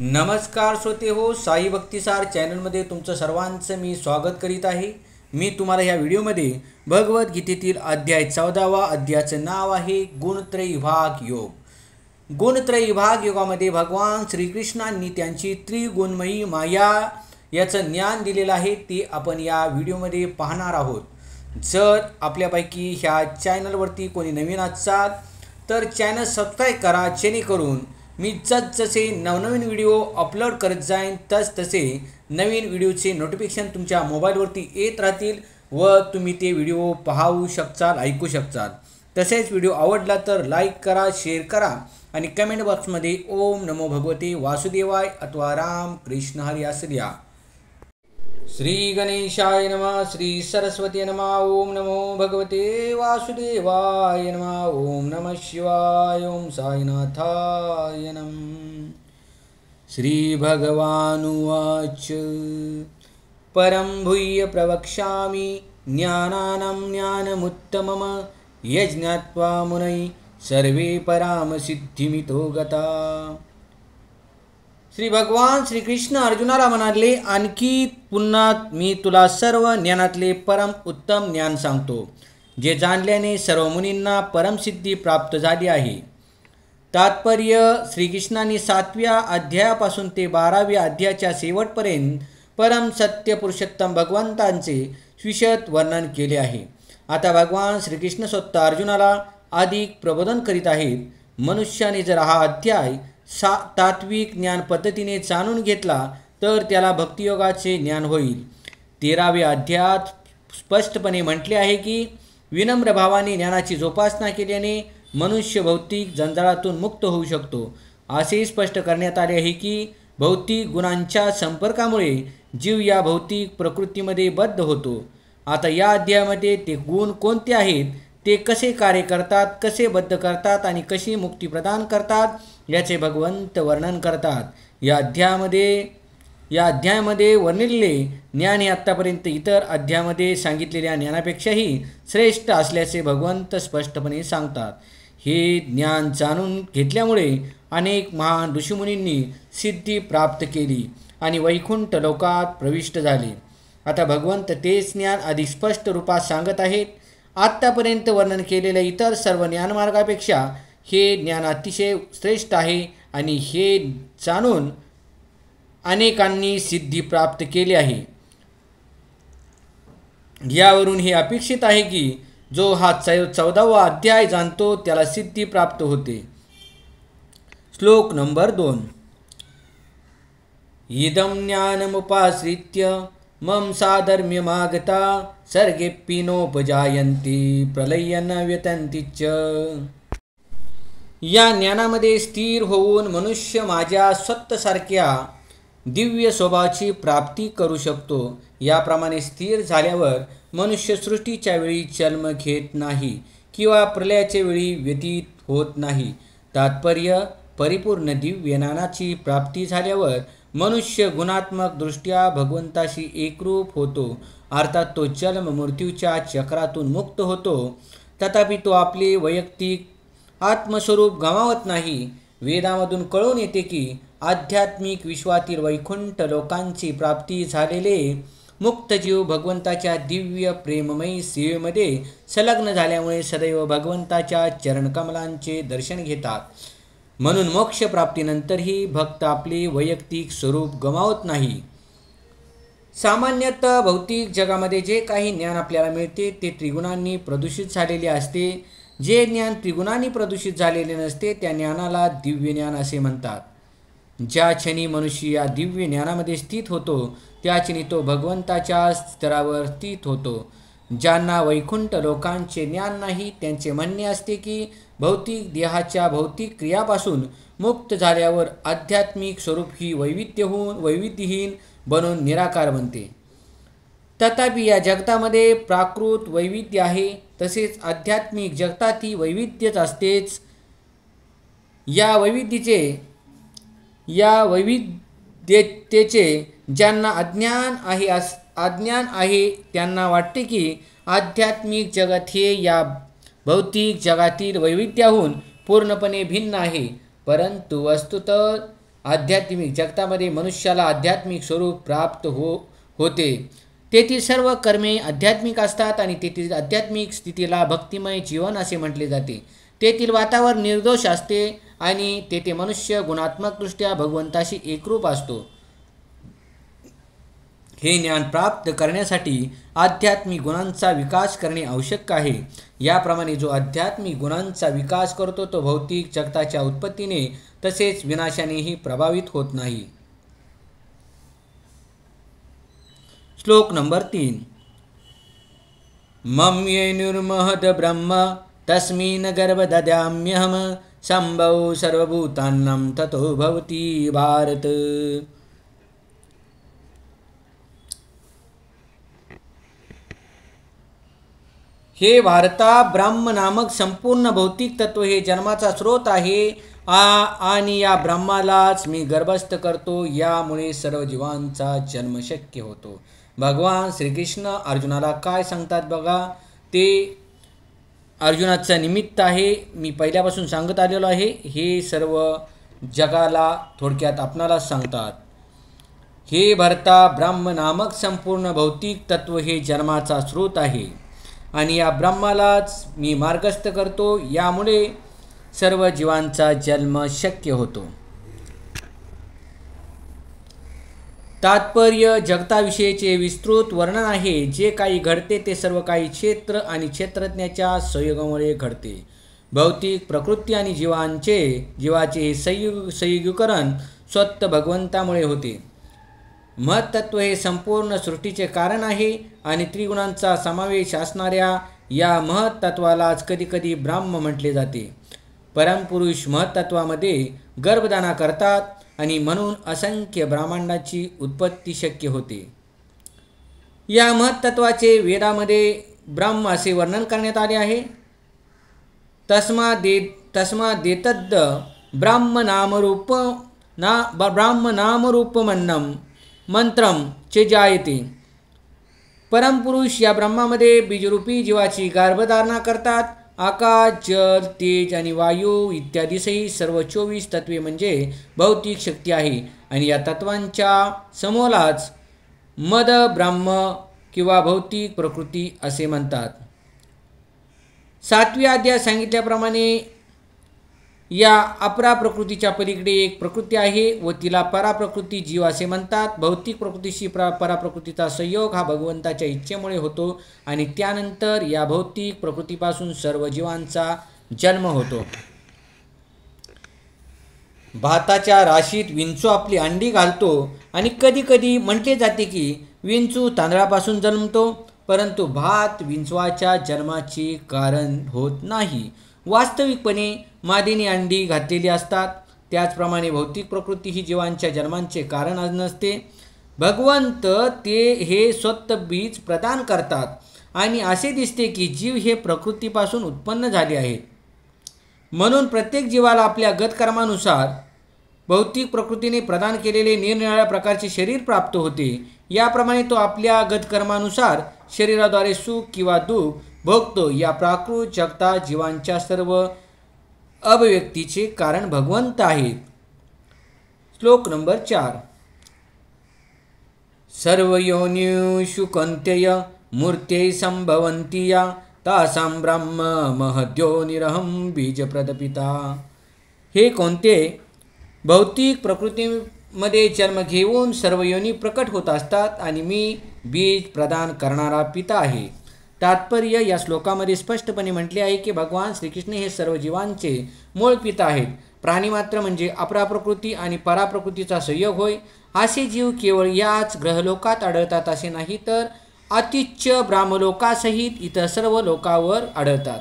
नमस्कार श्रोते हो, साई भक्तिसार चॅनलमध्ये तुमचं सर्वांचं मी स्वागत करीत आहे। मी तुम्हाला या व्हिडिओमध्ये भगवद्गीतेतील अध्याय 14वा अध्यायाचं नाव आहे गुणत्रय विभाग योग। गुणत्रय विभाग योगामध्ये भगवान श्रीकृष्णांनी त्यांची त्रिगुणमयी माया याचं ज्ञान दिलेलं आहे, ते आपण या व्हिडिओमध्ये पाहणार आहोत। जर आपल्यापैकी ह्या चॅनलवरती कोणी नवीन असाल तर चॅनल सबस्क्राईब करा, जेणेकरून मी जसे नवनवीन व्हिडिओ अपलोड करत जाईन तसे नवीन व्हिडिओचे नोटिफिकेशन तुमच्या मोबाईलवरती येत राहतील व तुम्ही ते व्हिडिओ पाहू शकताल, ऐकू शकताल। तसेच व्हिडिओ आवडला तर लाईक करा, शेअर करा आणि कमेंट बॉक्समध्ये ओम नमो भगवते वासुदेवाय अथवा राम कृष्ण हरी असं लिहा। श्री गणेशाय नमः, श्री सरस्वती नमः, ओम नमो भगवते वासुदेवाय नमः, ओम नमः शिवाय, ओम साईनाथाय नमः। श्री भगवानुवाच परं भूय प्रवक्ष्यामि ज्ञानानां ज्ञानमुत्तमम् यज्ञात्वा मुनय सर्वे पराम सिद्धिमितो गता। श्री भगवान श्रीकृष्ण अर्जुनाला म्हणाले, आणखी पुन्हा मी तुला सर्व ज्ञानातले परम उत्तम ज्ञान सांगतो, जे जाणल्याने सर्व मुनींना परमसिद्धी प्राप्त झाली आहे। तात्पर्य, श्रीकृष्णांनी 7व्या अध्यायापासून ते 12व्या अध्यायाच्या शेवटपर्यंत परम सत्य पुरुषोत्तम भगवंतांचे विशद वर्णन केले आहे। आता भगवान श्रीकृष्ण स्वतः अर्जुनाला अधिक प्रबोधन करीत आहेत। मनुष्याने जर हा अध्याय तात्विक ज्ञान पद्धतीने जाणून घेतला तर त्याला भक्तियोगाचे ज्ञान होईल। 13व्या अध्यायात स्पष्टपणे म्हटले आहे की विनम्र भावाने ज्ञानाची जोपासना केल्याने मनुष्य भौतिक जंजाळातून मुक्त होऊ शकतो। असे स्पष्ट करण्यात आले आहे की भौतिक गुणांच्या संपर्कामुळे जीव या भौतिक प्रकृतीमध्ये बद्ध होतो। आता या अध्यायामध्ये ते गुण कोणते आहेत, ते कसे कार्य करतात, कसे बद्ध करतात आणि कशी मुक्ती प्रदान करतात याचे भगवंत वर्णन करतात। या अध्यायामध्ये वर्णिलेले ज्ञान हे आत्तापर्यंत इतर अध्यायामध्ये सांगितलेल्या ज्ञानापेक्षाही श्रेष्ठ असल्याचे भगवंत स्पष्टपणे सांगतात। हे ज्ञान जाणून घेतल्यामुळे अनेक महान ऋषीमुनींनी सिद्धी प्राप्त केली आणि वैकुंठ लोकात प्रविष्ट झाले। आता भगवंत तेच ज्ञान अधिक स्पष्ट रूपात सांगत आहेत। आत्तापर्यंत वर्णन केलेल्या इतर सर्व ज्ञानमार्गापेक्षा हे ज्ञान अतिशय श्रेष्ठ आहे आणि हे जाणून अनेकांनी सिद्धी प्राप्त केली आहे। यावरून हे अपेक्षित आहे की जो हा 14वा अध्याय जाणतो त्याला सिद्धी प्राप्त होते। श्लोक नंबर 2। इदं ज्ञानमुपाश्रित्य मम साधर्म्यमागता सर्गेऽपि नोपजायन्ति प्रलयेन व्यतन्ति च। या ज्ञानामध्ये स्थिर होऊन मनुष्य माझ्या स्वतःसारख्या दिव्य स्वभावाची प्राप्ती करू शकतो। याप्रमाणे स्थिर झाल्यावर मनुष्य सृष्टीच्या वेळी जन्म घेत नाही किंवा प्रलयाच्या वेळी व्यतीत होत नाही। तात्पर्य, परिपूर्ण दिव्य ज्ञानाची प्राप्ती झाल्यावर मनुष्य गुणात्मक दृष्ट्या भगवंताशी एकरूप होतो, अर्थात तो जन्म मृत्यूच्या चक्रातून मुक्त होतो। तथापि तो आपले वैयक्तिक आत्मस्वरूप गमावत नाही। वेदामधून कळून येते की आध्यात्मिक विश्वातील वैकुंठ लोकांची प्राप्ती झालेले मुक्त जीव भगवंताच्या दिव्य प्रेममयी सेवेमध्ये संलग्न झाल्यामुळे सदैव भगवंताच्या चरणकमलांचे दर्शन घेतात। म्हणून मोक्षप्राप्तीनंतरही भक्त आपले वैयक्तिक स्वरूप गमावत नाही। सामान्यतः भौतिक जगामध्ये जे काही ज्ञान आपल्याला मिळते ते त्रिगुणांनी प्रदूषित झालेले असते। जे ज्ञान त्रिगुणांनी प्रदूषित झालेले नसते त्या ज्ञानाला दिव्य ज्ञान असे म्हणतात। ज्या क्षणी मनुष्य या दिव्य ज्ञानामध्ये स्थित होतो त्या क्षणी तो भगवंताच्या स्तरावर स्थित होतो। ज्यांना वैकुंठ लोकांचे ज्ञान नाही त्यांचे म्हणणे असते की भौतिक देहाच्या भौतिक क्रियापासून मुक्त झाल्यावर आध्यात्मिक स्वरूप ही वैविध्यहीन बनून निराकार बनते। तथापि या जगतामध्ये प्राकृत वैविध्य आहे, तसेच आध्यात्मिक जगतातही वैविध्यच असतेच। या वैविध्यतेचे ज्यांना अज्ञान आहे त्यांना वाटते की आध्यात्मिक जगत हे या भौतिक जगातील वैविध्याहून पूर्णपणे भिन्न आहे, परंतु वस्तुतः आध्यात्मिक जगतामध्ये मनुष्याला आध्यात्मिक स्वरूप प्राप्त होते। तेथील सर्व कर्मे आध्यात्मिक असतात आणि तेथील आध्यात्मिक स्थितीला भक्तिमय जीवन असे म्हटले जाते। तेथील वातावरण निर्दोष असते आणि तेथे मनुष्य गुणात्मकदृष्ट्या भगवंताशी एकरूप असतो। हे ज्ञान प्राप्त करण्यासाठी आध्यात्मिक गुणांचा विकास करणे आवश्यक आहे। याप्रमाणे जो आध्यात्मिक गुणांचा विकास करतो तो भौतिक जगताच्या उत्पत्तीने तसेच विनाशानेही प्रभावित होत नाही। श्लोक नंबर 3। मम्येनुर्महद ब्रह्म तस्मिन् गर्भ दद्याम्यहम संभव सर्वभूतानां ततो भवति भारत। हे भारता, ब्रह्म नामक संपूर्ण भौतिक तत्व हे जन्माचा स्रोत आहे आणि या ब्रह्मालाच मी गर्भस्थ करतो, यामुळे सर्व जीवांचा जन्म शक्य होतो। भगवान श्रीकृष्ण अर्जुनाला काय सांगतात बघा, ते अर्जुनाचं निमित्त आहे, मी पहिल्यापासून सांगत आलेलो आहे, हे सर्व जगाला थोडक्यात आपणाला सांगतात। हे भरता, ब्रह्म नामक संपूर्ण भौतिक तत्व हे जन्माचा स्रोत आहे आणि या ब्रह्मालाच मी मार्गस्थ करतो, यामुळे सर्व जीवांचा जन्म शक्य होतो। तात्पर्य, जगताविषयीचे विस्तृत वर्णन आहे। जे काही घडते ते सर्व काही क्षेत्र आणि क्षेत्रज्ञाच्या संयोगामुळे घडते। भौतिक प्रकृती आणि जीवाचे हे संयोगीकरण स्वतः भगवंतामुळे होते। महत्त्व हे संपूर्ण सृष्टीचे कारण आहे आणि त्रिगुणांचा समावेश असणाऱ्या या महत्त्वालाच कधीकधी ब्रह्म म्हटले जाते। परमपुरुष महत्त्वामध्ये गर्भधारणा करतात आणि म्हणून असंख्य ब्रह्मांडाची उत्पत्ती शक्य होते। या महत्त्वाचे वेदामध्ये ब्रह्म असे वर्णन करण्यात आले आहे। तस्मादेतद् ब्रह्मनामरूपमन्नं मंत्रम चे जायते। परमपुरुष या ब्रह्मामध्ये बीजरूपी जीवाची गर्भधारणा करतात। आकाश, जल, तेज आणि वायू इत्यादीसही सर्व 24 तत्वे म्हणजे भौतिक शक्ती आहे आणि या तत्वांच्या समूहालाच मद ब्रह्म किंवा भौतिक प्रकृती असे म्हणतात। 7व्या अध्यायात सांगितल्याप्रमाणे या अपरा प्रकृतीच्या पलीकडे एक प्रकृती आहे व तिला पराप्रकृती जीव असे म्हणतात। भौतिक प्रकृतीशी पराप्रकृतीचा संयोग हा भगवंताच्या इच्छेमुळे होतो आणि त्यानंतर या भौतिक प्रकृतीपासून सर्व जीवांचा जन्म होतो। भाताच्या राशीत विंचू आपली अंडी घालतो आणि कधीकधी म्हटले जाते की विंचू तांदळापासून जन्मतो, परंतु भात विंचवाच्या जन्माचे कारण होत नाही। वास्तविकपणे मादीने अंडी घातलेली असतात। त्याचप्रमाणे भौतिक प्रकृती ही जीवांच्या जन्मांचे कारण नसते। भगवंत हे स्वतः बीज प्रदान करतात आणि असे दिसते की जीव हे प्रकृतीपासून उत्पन्न झाले आहेत। म्हणून प्रत्येक जीवाला आपल्या गतकर्मानुसार भौतिक प्रकृतीने प्रदान केलेले निरनिराळ्या प्रकारचे शरीर प्राप्त होते। याप्रमाणे तो आपल्या गतकर्मानुसार शरीराद्वारे सुख किंवा दुःख भोगतो। या प्राकृत जगतात जीवांच्या सर्व अभिव्यक्तीचे कारण भगवंत आहेत। श्लोक नंबर 4। सर्व योनिषु कौन्तेय मूर्त्यै संभवन्ति या तासां ब्रह्म महद्योनिरहं बीजप्रदपिता। हे कोणते भौतिक प्रकृतीमध्ये जन्म घेऊन सर्व योनी प्रकट होत असतात आणि मी बीज प्रदान करणारा पिता आहे। तात्पर्य, या श्लोकामध्ये स्पष्टपणे म्हटले आहे की भगवान श्रीकृष्ण हे सर्व जीवांचे मूळ पिता आहेत। प्राणीमात्र म्हणजे अपराप्रकृती आणि पराप्रकृतीचा संयोग होय। असे जीव केवळ याच ग्रहलोकात आढळतात असे नाही, तर अत्युच्च ब्राह्मलोकासहित इतर सर्व लोकावर आढळतात।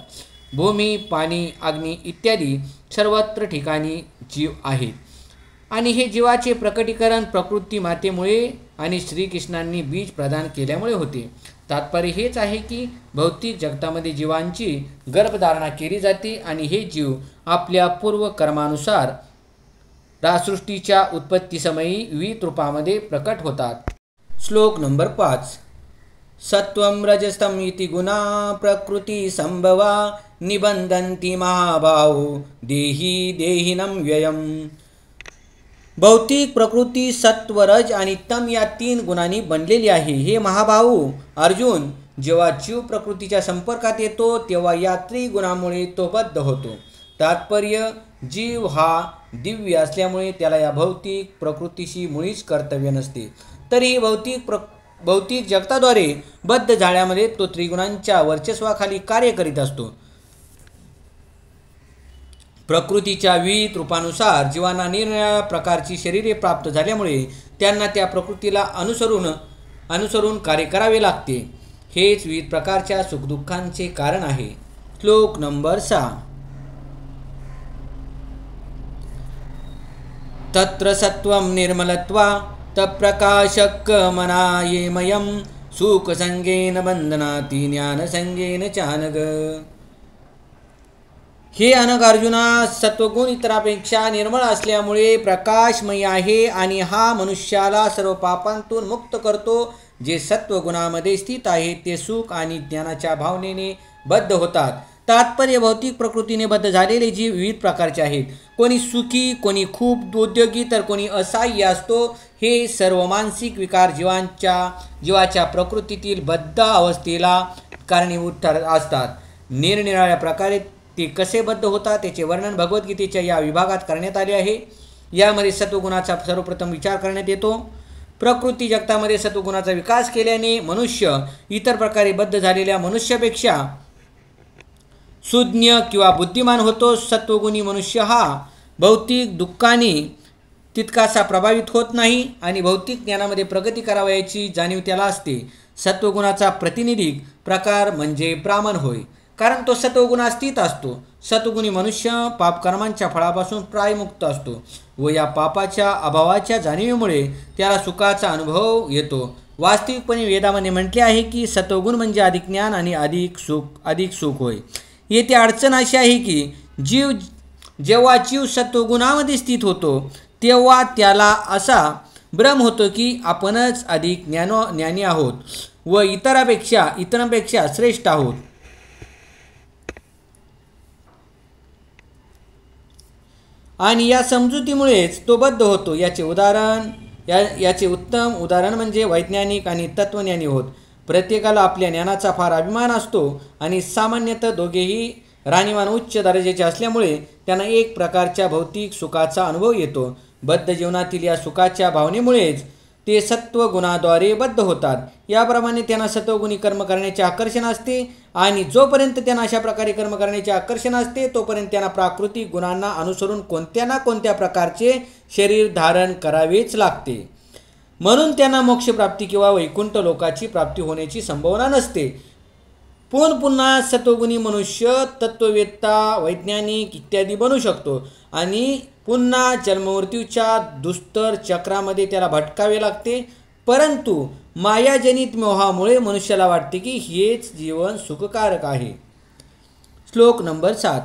भूमी, पाणी, अग्नी इत्यादी सर्वत्र ठिकाणी जीव आहेत आणि हे जीवाचे प्रकटीकरण प्रकृती मातेमुळे आणि श्रीकृष्णांनी बीज प्रदान केल्यामुळे होते। तात्पर्य हेच आहे की भौतिक जगतामध्ये जीवांची गर्भधारणा केली जाते आणि हे जीव आपल्या पूर्व कर्मानुसार सृष्टीच्या उत्पत्तीसमयी विविध रूपामध्ये प्रकट होतात। श्लोक नंबर 5। सत्वं रजस्तम इति गुणा प्रकृती संभवा निबंधन्ति महाभावो देही देहिनं व्ययम्। भौतिक प्रकृती सत्व रज आणि तम या 3 गुणांनी बनलेली आहे. हे महाभाऊ अर्जुन, जेव्हा जीव प्रकृतीच्या संपर्कात येतो तेव्हा या त्रिगुणामुळे तो बद्ध होतो. तात्पर्य, जीव हा दिव्य असल्यामुळे त्याला या भौतिक प्रकृतीशी मुळीच कर्तव्य नसते. तरी भौतिक जगताद्वारे बद्ध जाळ्यामध्ये तो त्रिगुणांच्या वर्चस्वाखाली कार्य करीत असतो. प्रकृतीच्या विविध रूपानुसार जीवांना निरनिराळ्या प्रकारची शरीरे प्राप्त झाल्यामुळे त्यांना त्या प्रकृतीला अनुसरून कार्य करावे लागते. हेच विविध प्रकारच्या सुखदुःखांचे कारण आहे. श्लोक नंबर 6. तत्र सत्वं निर्मलत्वा तत्प्रकाशकमनायेमयं सुखसंगेन बंधनाति ज्ञानसंगेन चानग. हे अनग अर्जुना, सत्वगुण इतरांपेक्षा निर्मळ असल्यामुळे प्रकाशमय आहे आणि हा मनुष्याला सर्व पापांतून मुक्त करतो. जे सत्वगुणामध्ये स्थित आहे ते सुख आणि ज्ञानाच्या भावनेने बद्ध होतात. तात्पर्य, भौतिक प्रकृतीने बद्ध झालेले जीव विविध प्रकारचे आहेत. कोणी सुखी, कोणी खूप उद्योगी, तर कोणी असहाय्य असतो. हे सर्व मानसिक विकार जीवाच्या प्रकृतीतील बद्ध अवस्थेला कारणीभूत ठरत असतात. निरनिराळ्या प्रकारे ते कसे बद्ध होतात त्याचे वर्णन भगवद्गीतेच्या या विभागात करण्यात आले आहे. यामध्ये सत्वगुणाचा सर्वप्रथम विचार करण्यात येतो. प्रकृती जगतामध्ये सत्वगुणाचा विकास केल्याने मनुष्य इतर प्रकारे बद्ध झालेल्या मनुष्यापेक्षा सुज्ञ किंवा बुद्धिमान होतो. सत्वगुणी मनुष्य हा भौतिक दुःखाने तितकासा प्रभावित होत नाही आणि भौतिक ज्ञानामध्ये प्रगती करावयाची जाणीव त्याला असते. सत्वगुणाचा प्रतिनिधिक प्रकार म्हणजे ब्राह्मण होय, कारण तो सत्वगुणात स्थित असतो. सत्वगुणी मनुष्य पापकर्मांच्या फळापासून प्रायमुक्त असतो व या पापाच्या अभावाच्या जाणीवेमुळे त्याला सुखाचा अनुभव येतो. वास्तविकपणे वेदामध्ये म्हटले आहे की सत्वगुण म्हणजे अधिक ज्ञान आणि अधिक सुख होय. येथे अडचण अशी आहे की जेव्हा जीव सत्वगुणामध्ये स्थित होतो तेव्हा त्याला असा भ्रम होतो की आपणच अधिक ज्ञानी आहोत व इतरांपेक्षा श्रेष्ठ आहोत. आणि या समजुतीमुळेच तो बद्ध होतो. याचे उत्तम उदाहरण म्हणजे वैज्ञानिक आणि तत्त्वज्ञानी होत. प्रत्येकाला आपल्या ज्ञानाचा फार अभिमान असतो आणि सामान्यतः दोघेही राणीमान उच्च दर्जाचे असल्यामुळे त्यांना एक प्रकारच्या भौतिक सुखाचा अनुभव येतो. बद्ध जीवनातील या सुखाच्या भावनेमुळेच ते सत्वगुणाद्वारे बद्ध होतात. याप्रमाणे त्यांना सत्वगुणी कर्म करण्याचे आकर्षण असते आणि जोपर्यंत त्यांना अशा प्रकारे कर्म करण्याचे आकर्षण असते तोपर्यंत त्यांना प्राकृतिक गुणांना अनुसरून कोणत्या ना कोणत्या प्रकारचे शरीर धारण करावेच लागते. म्हणून त्यांना मोक्षप्राप्ती किंवा वैकुंठ लोकाची प्राप्ती होण्याची संभावना नसते. पुन्हा सत्वगुणी मनुष्य तत्ववेत्ता, वैज्ञानिक इत्यादी बनू शकतो आणि पुन्हा जन्ममृत्यूच्या दुस्तर चक्रामध्ये त्याला भटकावे लागते. परंतु मायाजनित मोहामुळे मनुष्याला वाटते की हेच जीवन सुखकारक आहे. श्लोक नंबर 7.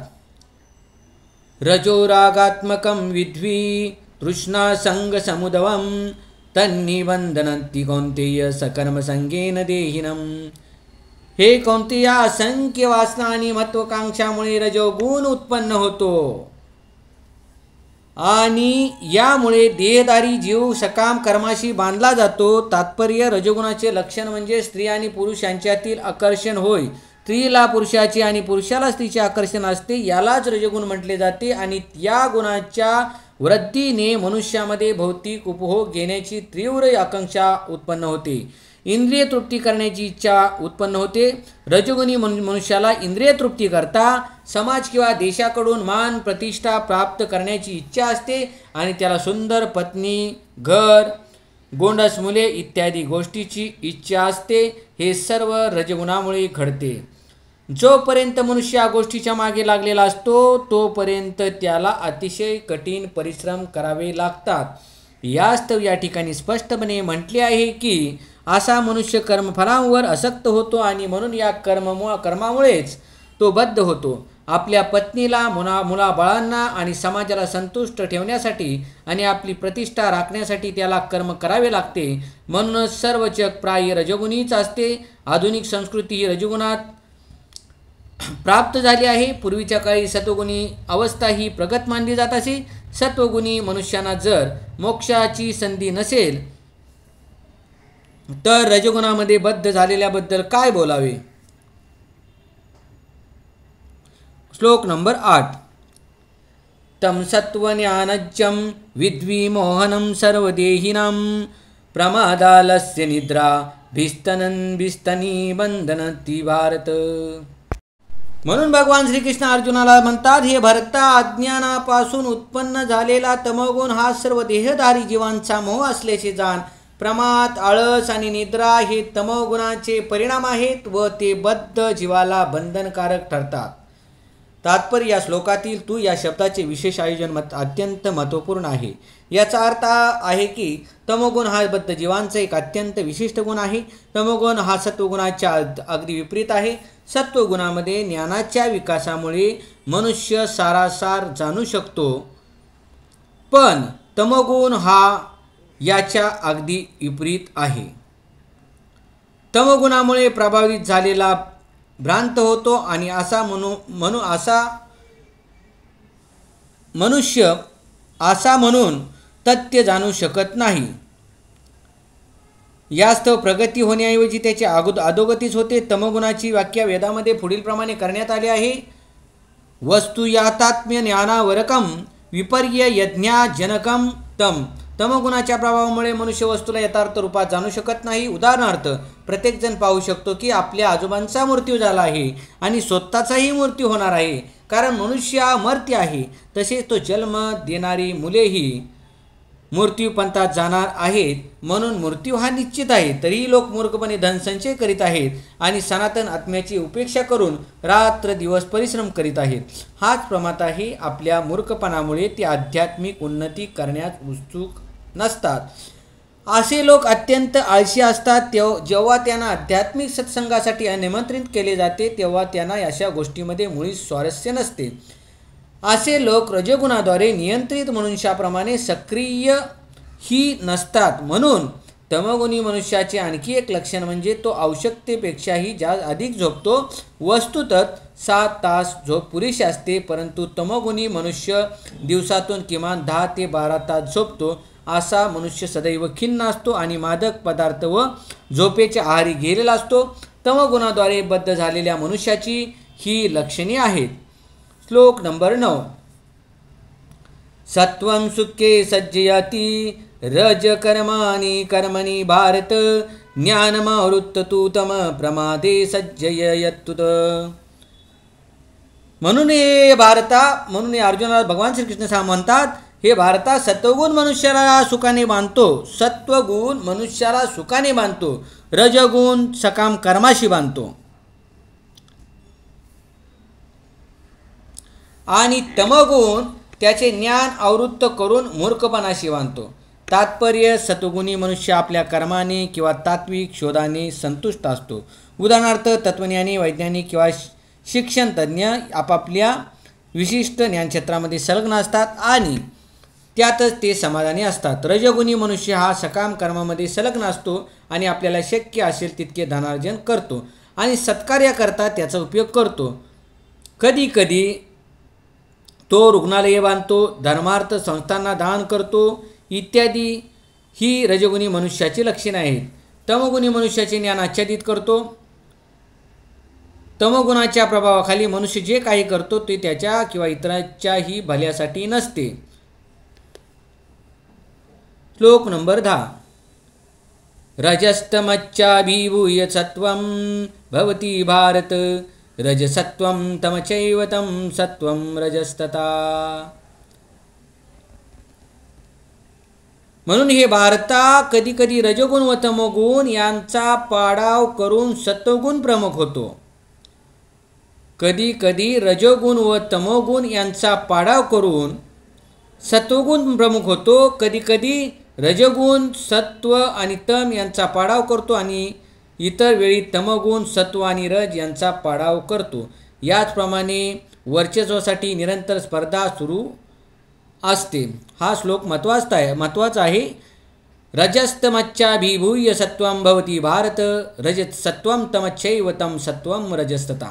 रजोरागात्मकं विद्वी तृष्णा संग समुदवम तन्निबंधनंती कौंतेय सकर्मसंगेन देहिनम. हे कौंतेय, असंख्य वासना आणि महत्वाकांक्षामुळे रजोगुण उत्पन्न होतो आणि यामुळे देहधारी जीव सकाम कर्माशी बांधला जातो. तात्पर्य, रजोगुणाचे लक्षण म्हणजे स्त्री आणि पुरुष यांच्यातील आकर्षण होय. स्त्रीला पुरुषाचे आणि पुरुषाला स्त्रीचे आकर्षण असते, यालाच रजोगुण म्हटले जाते. आणि या गुणाच्या वृद्धीने मनुष्यामध्ये भौतिक उपभोग घेण्याची तीव्र आकांक्षा उत्पन्न होते. इंद्रिय तृप्ती करण्याची इच्छा उत्पन्न होते. रजोगुणी मनुष्याला इंद्रिय तृप्ती करता समाज किंवा देशाकडून मान प्रतिष्ठा प्राप्त करण्याची इच्छा असते आणि त्याला सुंदर पत्नी, घर, गोंडस मुले इत्यादी गोष्टीची इच्छा असते. हे सर्व रजगुणामुळे घडते. जोपर्यंत मनुष्य या गोष्टीच्या मागे लागलेला असतो तोपर्यंत त्याला अतिशय कठीण परिश्रम करावे लागतात. यास्तव या ठिकाणी स्पष्टपणे म्हटले आहे की असा मनुष्य कर्मफलांवर आसक्त होतो आणि म्हणून या कर्मामुळेच तो बद्ध होतो. आपल्या पत्नीला, मुलाबाळांना आणि समाजाला संतुष्ट ठेवण्यासाठी आणि आपली प्रतिष्ठा राखण्यासाठी त्याला कर्म करावे लागते. म्हणूनच सर्व जग प्राय रजोगुणीच असते. आधुनिक संस्कृती ही रजोगुणात प्राप्त झाली आहे. पूर्वीच्या काळी सत्वगुणी अवस्था ही प्रगत मानली जात असे. सत्वगुणी मनुष्यांना जर मोक्षाची संधी नसेल तर रजगुणामध्ये बद्ध झालेल्याबद्दल काय बोलावे? श्लोक नंबर 8. तम सत्वज्ञानज्जं विद्विमोहनं सर्वदेहिनां प्रमादालस्य निद्रा भिस्तनी बंधनती भारत. म्हणून भगवान श्रीकृष्ण अर्जुनाला म्हणतात, हे भरता, अज्ञानापासून उत्पन्न झालेला तमोगुण हा सर्व देहधारी जीवांचा मोह असल्याचे जाण. प्रमाद, आळस आणि निद्रा हे तमोगुणाचे परिणाम आहेत व ते बद्ध जीवाला बंधनकारक ठरतात. तात्पर्य, या श्लोकातील तू या शब्दाचे विशेष आयोजन अत्यंत महत्त्वपूर्ण आहे. याचा अर्थ आहे की तमोगुण हा बद्ध जीवांचा एक अत्यंत विशिष्ट गुण आहे. तमोगुण हा सत्वगुणाच्या अगदी विपरीत आहे. सत्वगुणामध्ये ज्ञानाच्या विकासामुळे मनुष्य सारासार जाणू शकतो, पण तमोगुण हा याच्या अगदी विपरीत आहे. तमोगुणामुळे प्रभावित झालेला भ्रांत होतो आणि मनुष्य असा म्हणून तथ्य जाणू शकत नाही. यास्तव प्रगती होण्याऐवजी त्याची अधोगतीच होते. तमोगुणाची व्याख्या वेदामध्ये पुढील प्रमाणे करण्यात आली आहे. वस्तु यातात्म्य ज्ञानावरकम विपर्य यज्ञाजनकम तम. तमोगुणाच्या प्रभावामुळे मनुष्य वस्तूला यथार्थ रूपात जाणू शकत नाही. उदाहरणार्थ, प्रत्येकजण पाहू शकतो की आपल्या आजोबांचा मृत्यू झाला आहे आणि स्वतःचाही मृत्यू होणार आहे, कारण मनुष्य अमर्त्य आहे. तसेच तो जन्म देणारी मुलेही मृत्यूपंथात जाणार आहेत, म्हणून मृत्यू हा निश्चित आहे. तरीही लोक मूर्खपणे धनसंचय करीत आहेत आणि सनातन आत्म्याची उपेक्षा करून रात्र दिवस परिश्रम करीत आहेत. हाच प्रमाद आहे. आपल्या मूर्खपणामुळे ते आध्यात्मिक उन्नती करण्यास उत्सुक नसतात. असे लोक अत्यंत आळशी असतात. जेव्हा त्यांना आध्यात्मिक सत्संगासाठी निमंत्रित केले जाते तेव्हा त्यांना अशा गोष्टीमध्ये मुळीच स्वारस्य नसते. असे लोक रजगुणाद्वारे नियंत्रित मनुष्याप्रमाणे सक्रिय ही नसतात. म्हणून तमोगुणी मनुष्याचे आणखी एक लक्षण म्हणजे तो आवश्यकतेपेक्षाही अधिक झोपतो. वस्तुतः 7 तास झोप पुरेशी असते, परंतु तमोगुणी मनुष्य दिवसातून किमान 10 ते 12 तास झोपतो. असा मनुष्य सदैव खिन्न असतो आणि मादक पदार्थ व झोपेच्या आहारी गेलेला असतो. तमोगुणाद्वारे बद्ध झालेल्या मनुष्याची ही लक्षणे आहेत. श्लोक नंबर 9. सत्वं सुखे सज्जयति रज कर्मणि भारत ज्ञानमावृत्त तू तम प्रमादे सज्जयत्तुत. म्हणून अर्जुनाला भगवान श्रीकृष्ण म्हणतात, हे भारता, सत्वगुण मनुष्याला सुखाने बांधतो. सत्वगुण मनुष्याला सुखाने बांधतो. रजगुण सकाम कर्माशी बांधतो आणि तमोगुण त्याचे ज्ञान आवृत्त करून मूर्खपणाशी बांधतो. तात्पर्य, सत्वगुणी मनुष्य आपल्या कर्माने किंवा तात्विक शोधाने संतुष्ट असतो. उदाहरणार्थ, तत्वज्ञानी, वैज्ञानिक किंवा शिक्षणतज्ञ आपापल्या विशिष्ट ज्ञानक्षेत्रामध्ये संलग्न असतात आणि त्यातच ते समाधानी असतात. रजगुणी मनुष्य हा सकाम कर्मामध्ये संलग्न असतो आणि आपल्याला शक्य असेल तितके धनार्जन करतो आणि सत्कार्याकरता त्याचा उपयोग करतो. कधी कधी तो रुग्णालये बांधतो, धर्मार्थ संस्थांना दान करतो इत्यादी ही रजगुणी मनुष्याची लक्षणे आहेत. तमोगुणी मनुष्याचे ज्ञान आच्छादित करतो. तमोगुणाच्या प्रभावाखाली मनुष्य जे काही करतो ते त्याच्या किंवा इतरांच्याही भल्यासाठी नसते. श्लोक नंबर 10. रजस्तमच्चाभिभूय सत्वं भवति भारत रजसत्वं तमचैव तं सत्वं रजस्तथा. म्हणून हे भारता, कधी कधी रजगुण व तमोगुण यांचा पाडाव करून सत्वगुण प्रमुख होतो. कधी कधी रजोगुण व तमोगुण यांचा पाडाव करून सत्वगुण प्रमुख होतो. कधी कधी रजगुण सत्व आणि तम यांचा पाडाव करतो आणि इतर वेळी तमोगुण सत्व आणि रज यांचा पाडाव करतो. याचप्रमाणे वर्चस्वासाठी निरंतर स्पर्धा सुरू असते. हा श्लोक महत्त्वाचा आहे. रजस्तमच्चाभिभूय सत्वं भवति भारत रजसत्वं तमच्चैव तं सत्वं रजस्तथा.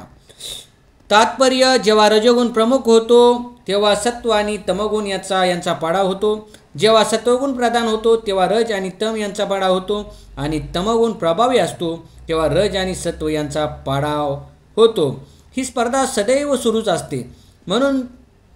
तात्पर्य, जेव्हा रजोगुण प्रमुख होतो तेव्हा सत्व आणि तमगुण यांचा पाडा होतो. जेव्हा सत्वगुण प्रधान होतो तेव्हा रज आणि तम यांचा पाडा होतो आणि तमगुण प्रभावी असतो तेव्हा रज आणि सत्व यांचा पाडाव होतो. ही स्पर्धा सदैव सुरूच असते. म्हणून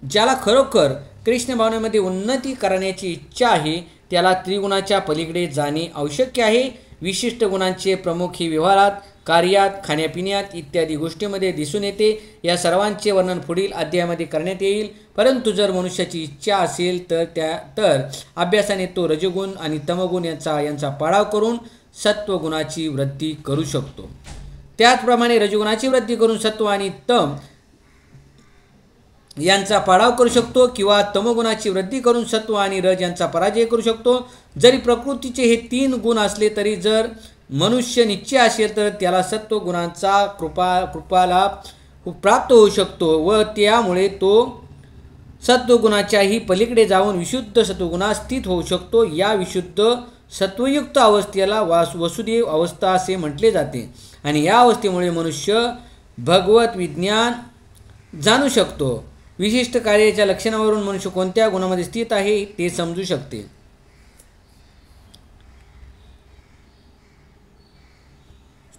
ज्याला खरोखर कृष्ण भावनेमध्ये उन्नती करण्याची इच्छा आहे त्याला त्रिगुणाच्या पलीकडे जाणे आवश्यक आहे. विशिष्ट गुणांचे प्रमुख ही व्यवहारात, कार्यात, खाण्यापिण्यात इत्यादी गोष्टींमध्ये दिसून येते. या सर्वांचे वर्णन पुढील अध्यायामध्ये करण्यात येईल. परंतु जर मनुष्याची इच्छा असेल तर अभ्यासाने तो रजगुण आणि तमगुण यांचा पाडाव करून सत्वगुणाची वृद्धी करू शकतो. त्याचप्रमाणे रजगुणाची वृद्धी करून सत्व आणि तम यांचा पाडाव करू शकतो किंवा तमगुणाची वृद्धी करून सत्व आणि रज यांचा पराजय करू शकतो. जरी प्रकृतीचे हे 3 गुण असले तरी जर मनुष्य निश्चय असेल तर त्याला सत्व गुणांचा कृपालाभ प्राप्त होऊ शकतो व त्यामुळे तो सत्वगुणाच्याही पलीकडे जाऊन विशुद्ध सत्वगुणात स्थित होऊ शकतो. या विशुद्ध सत्वयुक्त अवस्थेला वसुदेव अवस्था असे म्हटले जाते आणि या अवस्थेमुळे मनुष्य भगवत विज्ञान जाणू शकतो. विशिष्ट कार्याच्या लक्षणावरून मनुष्य कोणत्या गुणामध्ये स्थित आहे ते समजू शकते.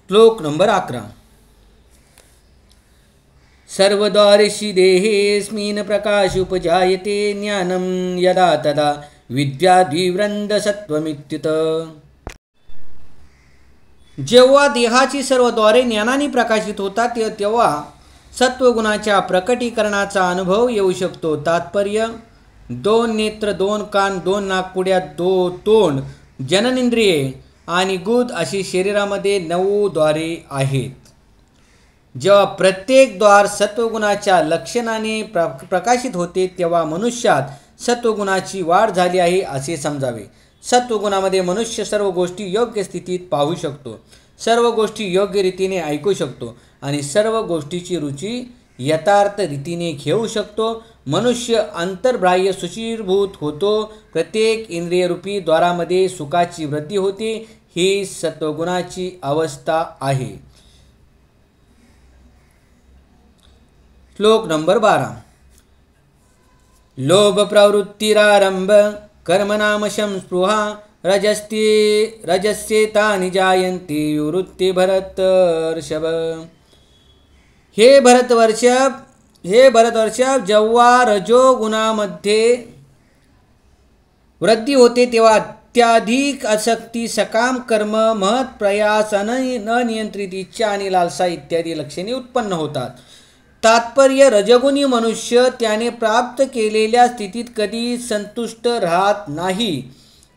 श्लोक नंबर 11. सर्वद्वारेषु देहेऽस्मिन् प्रकाश उपजायते ज्ञानं यदा तदा विद्याद्विवृन्द सत्वमित्युत. जेव्हा देहाची सर्व द्वारे ज्ञानाने प्रकाशित होतात तेव्हा सत्वगुणाच्या प्रकटीकरणाचा अनुभव येऊ शकतो. तात्पर्य: 2 नेत्र, 2 कान, 2 नाकपुड्या, 2 तोंड, जननेंद्रिये आणि गुद अशी शरीरामध्ये 9 द्वारे आहेत. जेव्हा प्रत्येक द्वार सत्वगुणाच्या लक्षणाने प्रकाशित होते तेव्हा मनुष्यात सत्वगुणाची वाढ झाली आहे असे समजावे. सत्वगुणामध्ये मनुष्य सर्व गोष्टी योग्य स्थितीत पाहू शकतो, सर्व गोष्टी योग्य रीतीने ऐकू शकतो आणि सर्व गोष्टीची रुची यथार्थ रीतीने घेऊ शकतो. मनुष्य अंतर्बाह्य सुशीर्भूत होतो. प्रत्येक इंद्रियरूपी द्वारामध्ये सुखाची वृद्धी होते. ही सत्वगुणाची अवस्था आहे. श्लोक नंबर 12. लोभ प्रवृत्तिरारंभ कर्मनामशं स्पृहा रजस्येतानि जायन्ते वृत्ति भरतर्षभ. हे भरतवर्षभ, जेव्हा रजोगुणामध्ये वृद्धी होते तेव्हा अत्याधिक आसक्ती, सकाम कर्म, महत् प्रयास, अनियंत्रित इच्छा आणि लालसा इत्यादी लक्षणे उत्पन्न होतात. तात्पर्य: रजगुणी मनुष्य त्याने प्राप्त केलेल्या स्थितीत कधी संतुष्ट राहत नाही.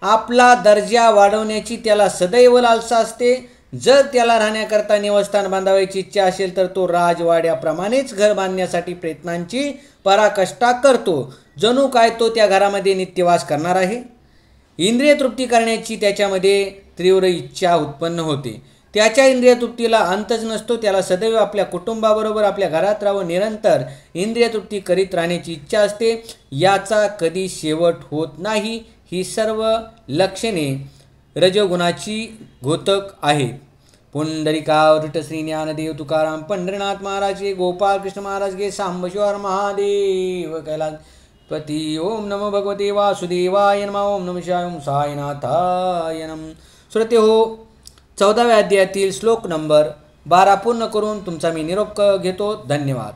आपला दर्जा वाढवण्याची त्याला सदैव लालसा असते. जर त्याला राहण्याकरता निवासस्थान बांधावयाची इच्छा असेल तर तो राजवाड्याप्रमाणेच घर बांधण्यासाठी प्रयत्नांची पराकाष्ठा करतो. जणू काय तो त्या घरामध्ये नित्यवास करणार आहे. इंद्रिय तृप्ती करण्याची त्याच्यामध्ये तीव्र इच्छा उत्पन्न होते. त्याच्या इंद्रिय तृप्तीला अंतच नसतो. त्याला सदैव आपल्या कुटुंबाबरोबर आपल्या घरात राहून निरंतर इंद्रिय तृप्ती करीत राहण्याची इच्छा असते. याचा कधी शेवट होत नाही. ही सर्व लक्षणे रजोगुणाची घोतक आहेत. पुंडलिकावृत श्री ज्ञानदेव तुकाराम पंढरीनाथ महाराज के, गोपाल कृष्ण महाराज के, सांबशिवार महादेव कैलासपती. ओम नमो भगवते वासुदेवाय नमः. ओम नमः शिवाय. ओम साईनाथाय नमः. श्रोते हो, 14व्या अध्यायातील श्लोक नंबर 12 पूर्ण करून तुमचा मी निरोप घेतो. धन्यवाद.